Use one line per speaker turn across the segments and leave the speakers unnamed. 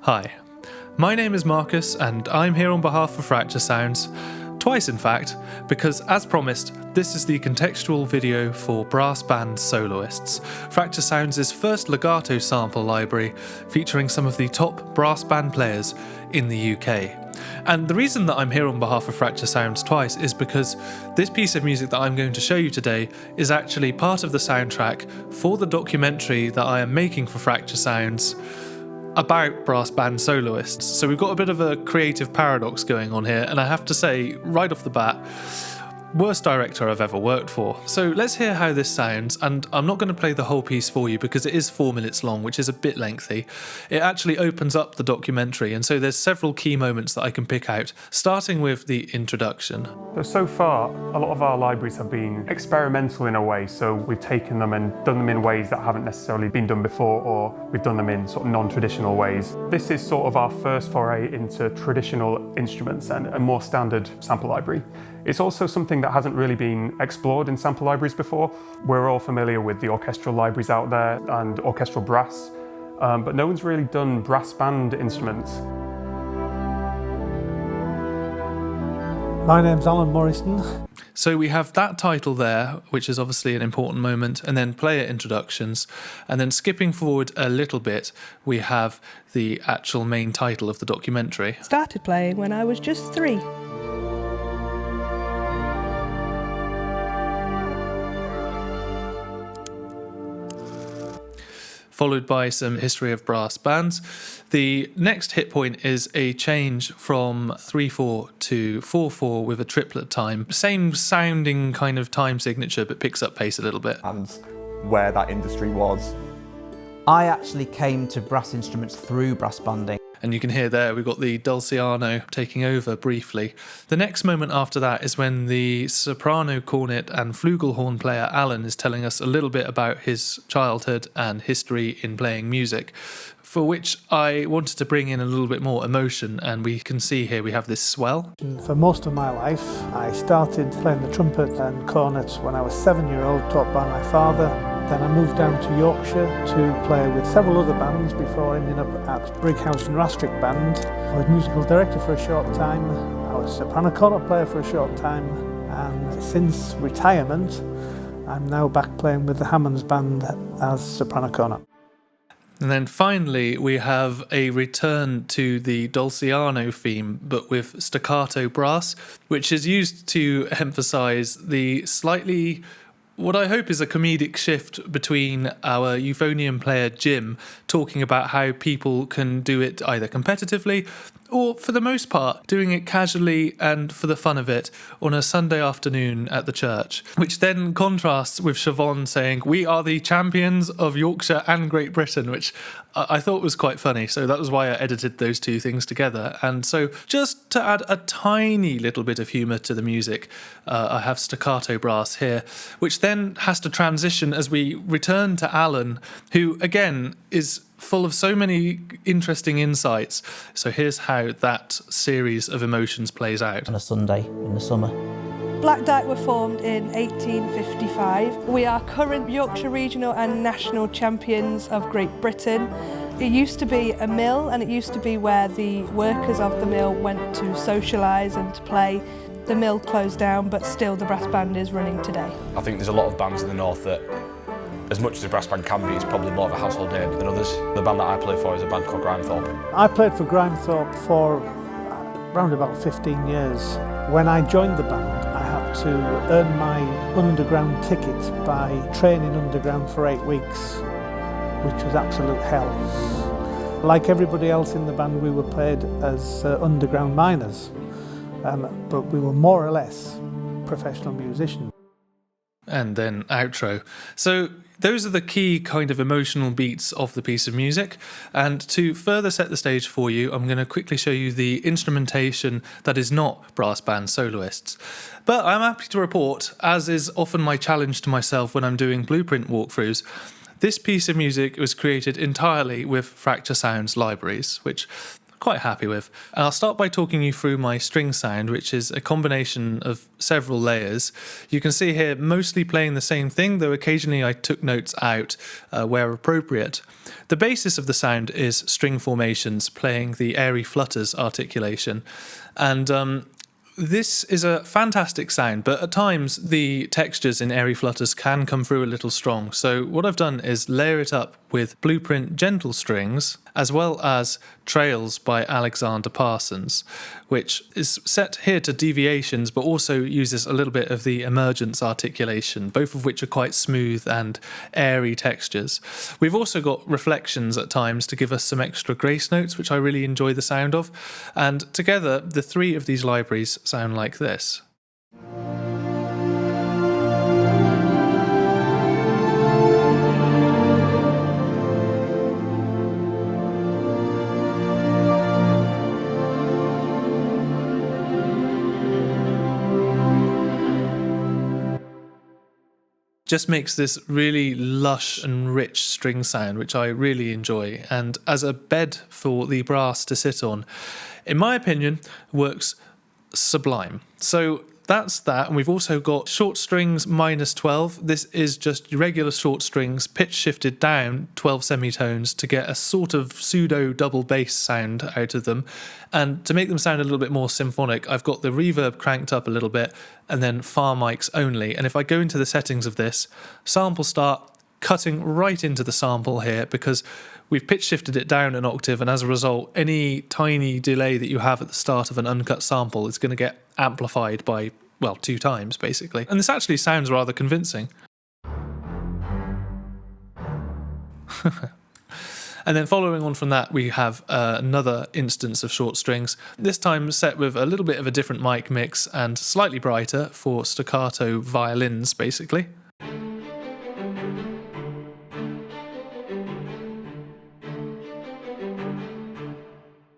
Hi, my name is Marcus and I'm here on behalf of Fracture Sounds, twice in fact, because as promised, this is the contextual video for Brass Band Soloists, Fracture Sounds' first legato sample library featuring some of the top brass band players in the UK. And the reason that I'm here on behalf of Fracture Sounds twice is because this piece of music that I'm going to show you today is actually part of the soundtrack for the documentary that I am making for Fracture Sounds about brass band soloists. So we've got a bit of a creative paradox going on here, and I have to say, right off the bat, worst director I've ever worked for. So let's hear how this sounds, and I'm not going to play the whole piece for you because it is 4 minutes long, which is a bit lengthy. It actually opens up the documentary, and so there's several key moments that I can pick out, starting with the introduction.
So far, a lot of our libraries have been experimental in a way, so we've taken them and done them in ways that haven't necessarily been done before, or we've done them in sort of non-traditional ways. This is sort of our first foray into traditional instruments and a more standard sample library. It's also something that hasn't really been explored in sample libraries before. We're all familiar with the orchestral libraries out there and orchestral brass, but no one's really done brass band instruments.
My name's Alan Morrison.
So we have that title there, which is obviously an important moment, and then player introductions, and then skipping forward a little bit, we have the actual main title of the documentary.
Started playing when I was just 3.
Followed by some history of brass bands. The next hit point is a change from 3/4 to 4/4 with a triplet time. Same sounding kind of time signature, but picks up pace a little bit.
And where that industry was.
I actually came to brass instruments through brass banding.
And you can hear there, we've got the Dulciano taking over briefly. The next moment after that is when the soprano, cornet and flugelhorn player Alan is telling us a little bit about his childhood and history in playing music, for which I wanted to bring in a little bit more emotion, and we can see here we have this swell.
For most of my life, I started playing the trumpet and cornet when I was 7-year-old, taught by my father. Then I moved down to Yorkshire to play with several other bands before ending up at Brighouse and Rastrick Band. I was musical director for a short time. I was soprano cornet player for a short time, and since retirement, I'm now back playing with the Hammonds Band as soprano cornet.
And then finally, we have a return to the Dulciano theme, but with staccato brass, which is used to emphasise the slightly, what I hope is a comedic shift between our euphonium player Jim talking about how people can do it either competitively or, for the most part, doing it casually and for the fun of it on a Sunday afternoon at the church, which then contrasts with Siobhan saying, "We are the champions of Yorkshire and Great Britain," which I thought was quite funny. So that was why I edited those two things together. And so just to add a tiny little bit of humour to the music, I have staccato brass here, which then has to transition as we return to Alan, who again is full of so many interesting insights. So here's how that series of emotions plays out.
On a Sunday in the summer.
Black Dyke were formed in 1855. We are current Yorkshire Regional and National Champions of Great Britain. It used to be a mill, and it used to be where the workers of the mill went to socialise and to play. The mill closed down, but still the brass band is running today.
I think there's a lot of bands in the north that, as much as a brass band can be, it's probably more of a household name than others. The band that I play for is a band called Grimethorpe.
I played for Grimethorpe for around about 15 years. When I joined the band, I had to earn my underground ticket by training underground for 8 weeks, which was absolute hell. Like everybody else in the band, we were paid as underground miners, but we were more or less professional musicians.
And then outro. So those are the key kind of emotional beats of the piece of music. And to further set the stage for you, I'm going to quickly show you the instrumentation that is not brass band soloists. But I'm happy to report, as is often my challenge to myself when I'm doing blueprint walkthroughs, this piece of music was created entirely with Fracture Sounds libraries, which quite happy with. And I'll start by talking you through my string sound, which is a combination of several layers. You can see here mostly playing the same thing, though occasionally I took notes out where appropriate. The basis of the sound is string formations playing the airy flutters articulation. And this is a fantastic sound, but at times the textures in airy flutters can come through a little strong. So what I've done is layer it up with Blueprint gentle strings, as well as Trails by Alexander Parsons, which is set here to deviations, but also uses a little bit of the emergence articulation, both of which are quite smooth and airy textures. We've also got reflections at times to give us some extra grace notes, which I really enjoy the sound of. And together, the three of these libraries sound like this. Just makes this really lush and rich string sound, which I really enjoy, and as a bed for the brass to sit on, in my opinion, works sublime. So that's that, and we've also got short strings -12. This is just regular short strings pitch shifted down 12 semitones to get a sort of pseudo double bass sound out of them. And to make them sound a little bit more symphonic, I've got the reverb cranked up a little bit and then far mics only. And if I go into the settings of this, sample start, cutting right into the sample here because we've pitch shifted it down an octave, and as a result, any tiny delay that you have at the start of an uncut sample is going to get amplified by, well, 2 times, basically. And this actually sounds rather convincing. And then following on from that, we have another instance of short strings, this time set with a little bit of a different mic mix and slightly brighter for staccato violins, basically.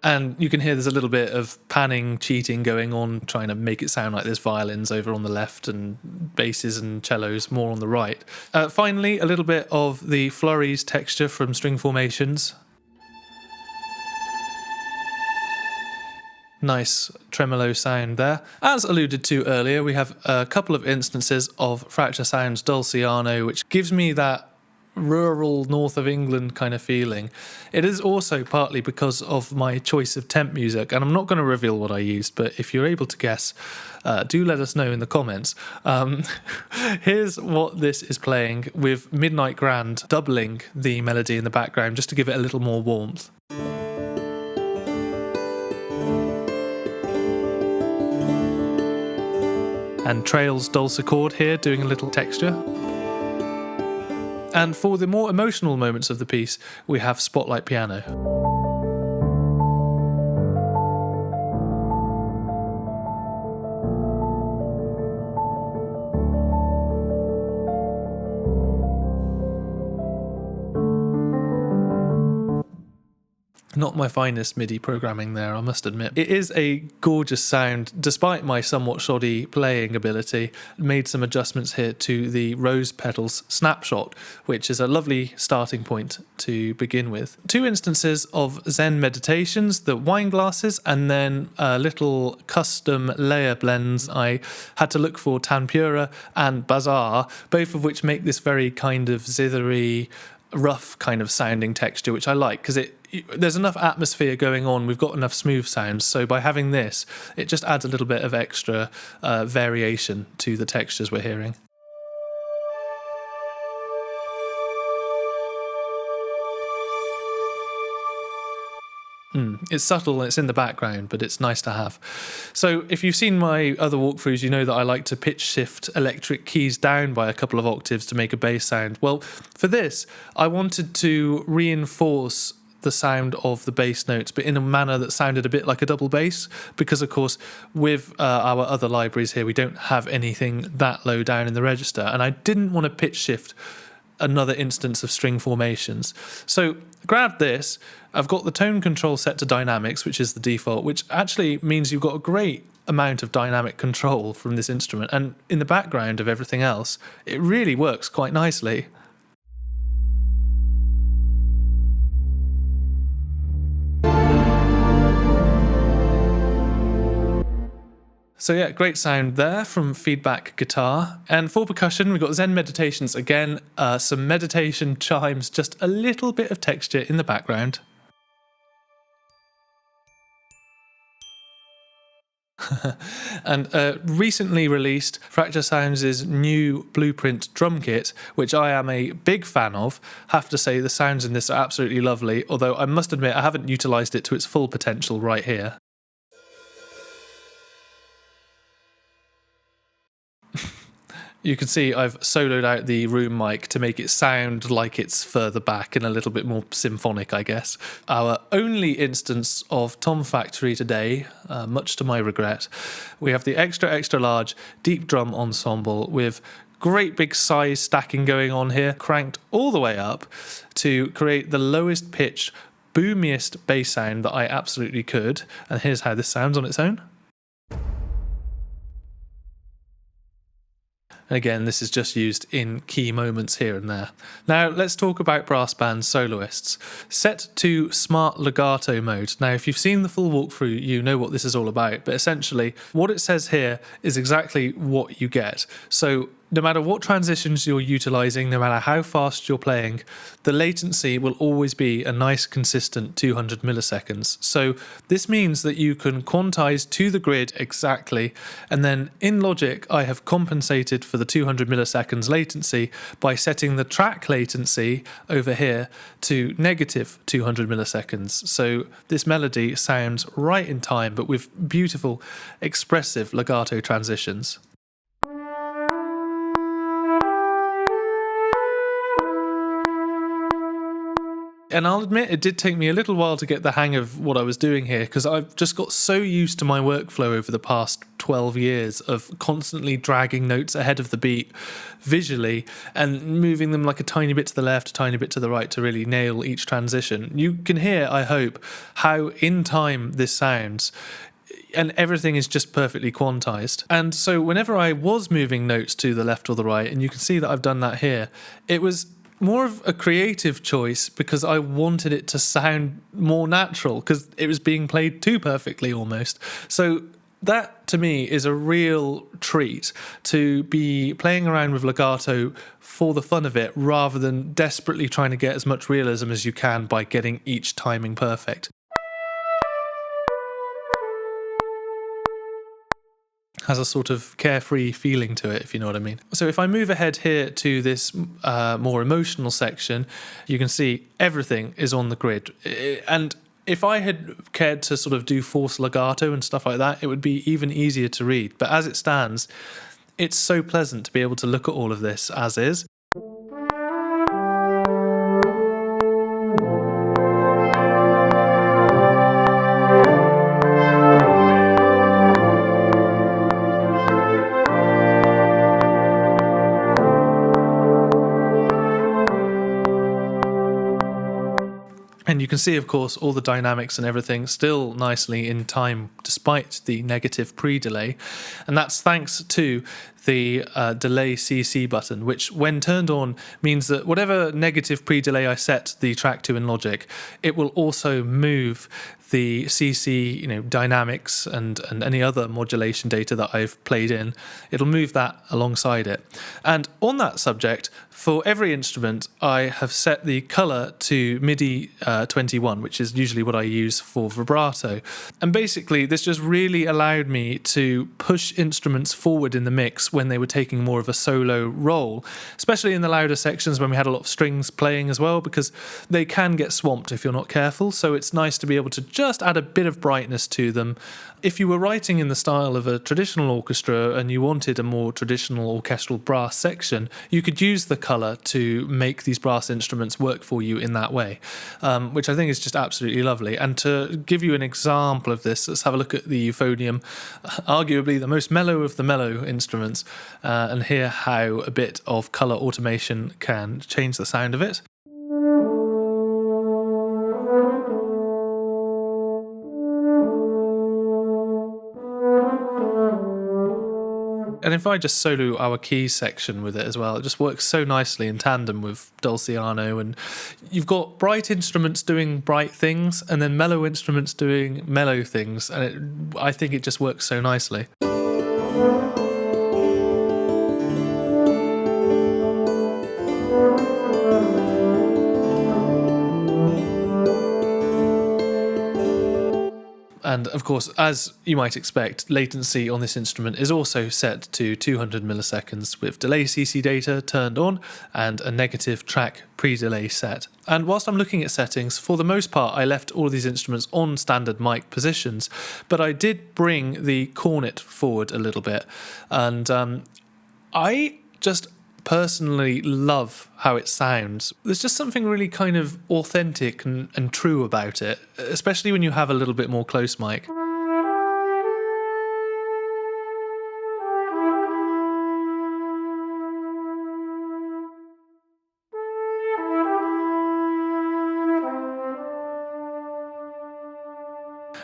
And you can hear there's a little bit of panning, cheating going on, trying to make it sound like there's violins over on the left and basses and cellos more on the right. Finally, a little bit of the flurries texture from string formations. Nice tremolo sound there. As alluded to earlier, we have a couple of instances of Fracture Sounds Dulciano, which gives me that rural north of England kind of feeling. It is also partly because of my choice of temp music, and I'm not going to reveal what I used, but if you're able to guess, do let us know in the comments. Here's what this is playing with Midnight Grand doubling the melody in the background just to give it a little more warmth. And Trails dulcichord here doing a little texture. And for the more emotional moments of the piece, we have Spotlight Piano. Not my finest MIDI programming there, I must admit. It is a gorgeous sound, despite my somewhat shoddy playing ability. Made some adjustments here to the Rose Petals Snapshot, which is a lovely starting point to begin with. 2 instances of Zen meditations, the wine glasses, and then little custom layer blends. I had to look for Tanpura and Bazaar, both of which make this very kind of zithery, rough kind of sounding texture, which I like because there's enough atmosphere going on, we've got enough smooth sounds, so by having this it just adds a little bit of extra variation to the textures we're hearing. It's subtle, it's in the background, but it's nice to have. So if you've seen my other walkthroughs, you know that I like to pitch shift electric keys down by a couple of octaves to make a bass sound. Well, for this, I wanted to reinforce the sound of the bass notes, but in a manner that sounded a bit like a double bass, because of course with our other libraries here we don't have anything that low down in the register, and I didn't want to pitch shift another instance of string formations. So grab this, I've got the tone control set to dynamics, which is the default, which actually means you've got a great amount of dynamic control from this instrument, and in the background of everything else it really works quite nicely. So yeah, great sound there from Feedback Guitar. And for percussion, we've got Zen Meditations again, some meditation chimes, just a little bit of texture in the background. And recently released Fracture Sounds' new Blueprint drum kit, which I am a big fan of. Have to say the sounds in this are absolutely lovely, although I must admit I haven't utilised it to its full potential right here. You can see I've soloed out the room mic to make it sound like it's further back and a little bit more symphonic, I guess. Our only instance of Tom Factory today, much to my regret, we have the extra large deep drum ensemble with great big size stacking going on here, cranked all the way up to create the lowest pitch, boomiest bass sound that I absolutely could. And here's how this sounds on its own. Again, this is just used in key moments here and there. Now, let's talk about Brass Band Soloists. Set to Smart Legato mode. Now, if you've seen the full walkthrough, you know what this is all about. But essentially, what it says here is exactly what you get. So no matter what transitions you're utilising, no matter how fast you're playing, the latency will always be a nice consistent 200 milliseconds. So this means that you can quantize to the grid exactly, and then in Logic I have compensated for the 200 milliseconds latency by setting the track latency over here to negative 200 milliseconds. So this melody sounds right in time, but with beautiful, expressive legato transitions. And I'll admit it did take me a little while to get the hang of what I was doing here, because I've just got so used to my workflow over the past 12 years of constantly dragging notes ahead of the beat visually and moving them like a tiny bit to the left, a tiny bit to the right to really nail each transition. You can hear, I hope, how in time this sounds. And everything is just perfectly quantized. And so whenever I was moving notes to the left or the right, and you can see that I've done that here, it was more of a creative choice because I wanted it to sound more natural because it was being played too perfectly almost. So that to me is a real treat, to be playing around with legato for the fun of it rather than desperately trying to get as much realism as you can by getting each timing perfect. Has a sort of carefree feeling to it, if you know what I mean. So if I move ahead here to this more emotional section, you can see everything is on the grid. And if I had cared to sort of do forced legato and stuff like that, it would be even easier to read. But as it stands, it's so pleasant to be able to look at all of this as is. And you can see, of course, all the dynamics and everything still nicely in time despite the negative pre-delay. And that's thanks to the delay CC button, which when turned on means that whatever negative pre-delay I set the track to in Logic, it will also move the CC, dynamics and any other modulation data that I've played in. It'll move that alongside it. And on that subject, for every instrument, I have set the color to MIDI 21, which is usually what I use for vibrato. And basically, this just really allowed me to push instruments forward in the mix when they were taking more of a solo role, especially in the louder sections when we had a lot of strings playing as well, because they can get swamped if you're not careful. So it's nice to be able to just add a bit of brightness to them. If you were writing in the style of a traditional orchestra and you wanted a more traditional orchestral brass section, you could use the colour to make these brass instruments work for you in that way, which I think is just absolutely lovely. And to give you an example of this, let's have a look at the euphonium, arguably the most mellow of the mellow instruments, and hear how a bit of colour automation can change the sound of it. And if I just solo our keys section with it as well, it just works so nicely in tandem with Dulciano. And you've got bright instruments doing bright things and then mellow instruments doing mellow things. And I think it just works so nicely. And of course, as you might expect, latency on this instrument is also set to 200 milliseconds with delay CC data turned on and a negative track pre-delay set. And whilst I'm looking at settings, for the most part, I left all of these instruments on standard mic positions, but I did bring the cornet forward a little bit. And I just personally love how it sounds. There's just something really kind of authentic and true about it, especially when you have a little bit more close mic.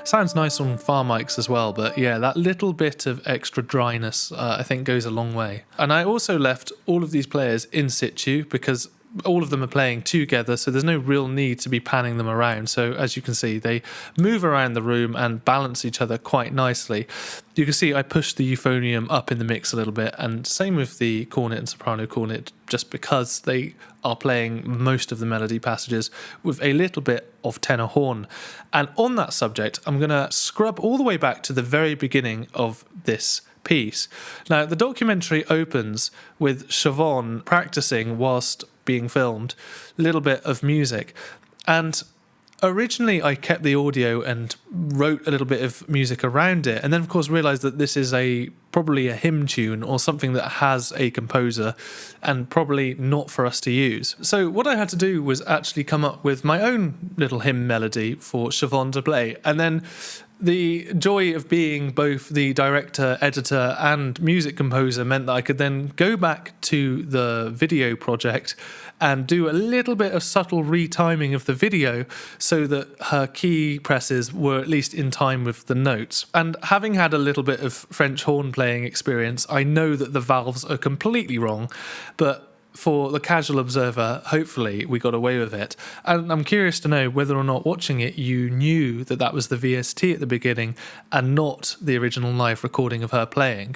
Sounds nice on far mics as well, but yeah, that little bit of extra dryness I think goes a long way. And I also left all of these players in situ because all of them are playing together, so there's no real need to be panning them around. So as you can see, they move around the room and balance each other quite nicely. You can see I pushed the euphonium up in the mix a little bit, and same with the cornet and soprano cornet, just because they are playing most of the melody passages with a little bit of tenor horn. And on that subject, I'm going to scrub all the way back to the very beginning of this piece. Now, the documentary opens with Siobhan practicing whilst being filmed, a little bit of music. And originally I kept the audio and wrote a little bit of music around it, and then of course realised that this is probably a hymn tune or something that has a composer and probably not for us to use. So what I had to do was actually come up with my own little hymn melody for Siobhan to play, and then the joy of being both the director, editor and music composer meant that I could then go back to the video project and do a little bit of subtle retiming of the video so that her key presses were at least in time with the notes. And having had a little bit of French horn playing experience, I know that the valves are completely wrong, but for the casual observer, hopefully we got away with it. And I'm curious to know whether or not watching it you knew that that was the VST at the beginning and not the original live recording of her playing.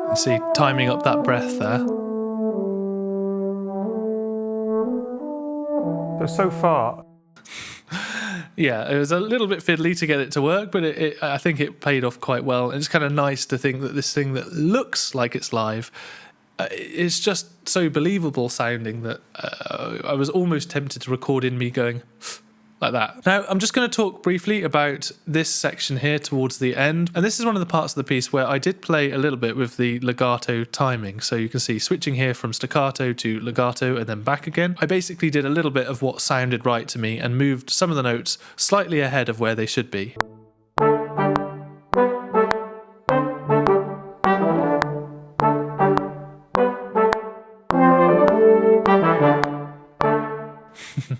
You see, timing up that breath there.
So far,
yeah, it was a little bit fiddly to get it to work, but I think it paid off quite well. And it's kind of nice to think that this thing that looks like it's live is just so believable sounding that I was almost tempted to record in me going like that. Now, I'm just going to talk briefly about this section here towards the end. And this is one of the parts of the piece where I did play a little bit with the legato timing. So you can see switching here from staccato to legato and then back again. I basically did a little bit of what sounded right to me and moved some of the notes slightly ahead of where they should be.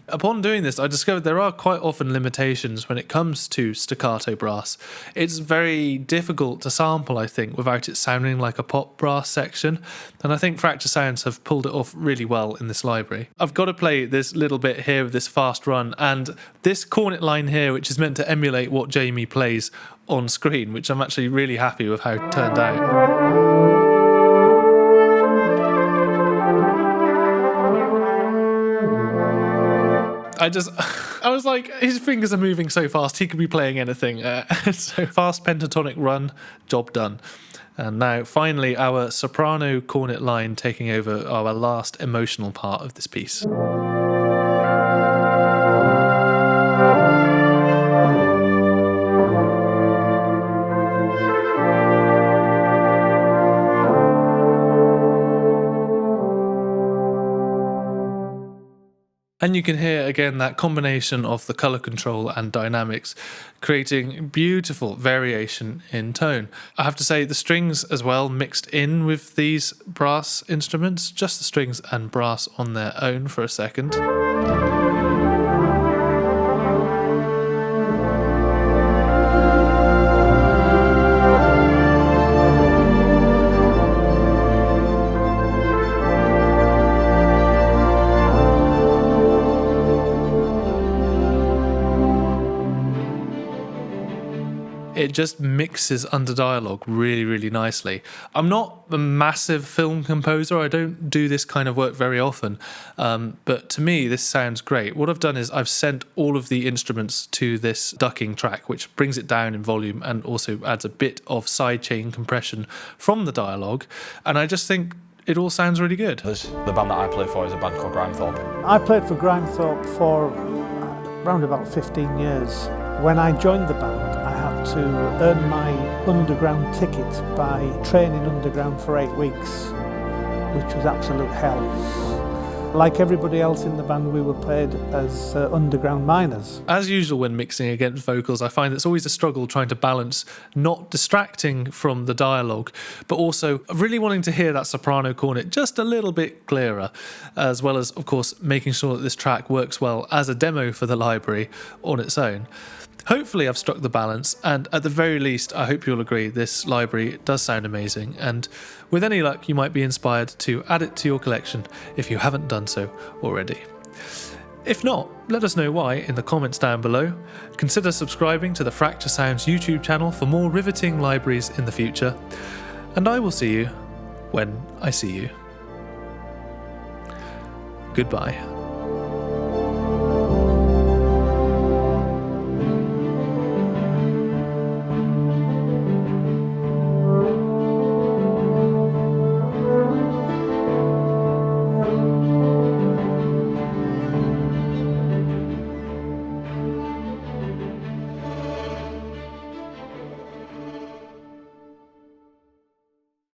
Upon doing this, I discovered there are quite often limitations when it comes to staccato brass. It's very difficult to sample, I think, without it sounding like a pop brass section, and I think Fracture Sounds have pulled it off really well in this library. I've got to play this little bit here of this fast run, and this cornet line here, which is meant to emulate what Jamie plays on screen, which I'm actually really happy with how it turned out. I was like, his fingers are moving so fast, he could be playing anything. So fast pentatonic run, job done. And now, finally, our soprano cornet line taking over our last emotional part of this piece. And you can hear again that combination of the colour control and dynamics, creating beautiful variation in tone. I have to say the strings as well mixed in with these brass instruments, just the strings and brass on their own for a second. it just mixes under dialogue really, really nicely. I'm not a massive film composer. I don't do this kind of work very often. But to me, this sounds great. What I've done is I've sent all of the instruments to this ducking track, which brings it down in volume and also adds a bit of sidechain compression from the dialogue. And I just think it all sounds really good.
The band that I play for is a band called Grimethorpe.
I played for Grimethorpe for around about 15 years. When I joined the band, I had to earn my underground ticket by training underground for 8 weeks, which was absolute hell. Like everybody else in the band, we were paid as underground miners.
As usual when mixing against vocals, I find it's always a struggle trying to balance not distracting from the dialogue, but also really wanting to hear that soprano cornet just a little bit clearer, as well as, of course, making sure that this track works well as a demo for the library on its own. Hopefully I've struck the balance, and at the very least I hope you'll agree this library does sound amazing, and with any luck you might be inspired to add it to your collection if you haven't done so already. If not, let us know why in the comments down below. Consider subscribing to the Fracture Sounds YouTube channel for more riveting libraries in the future, and I will see you when I see you. Goodbye.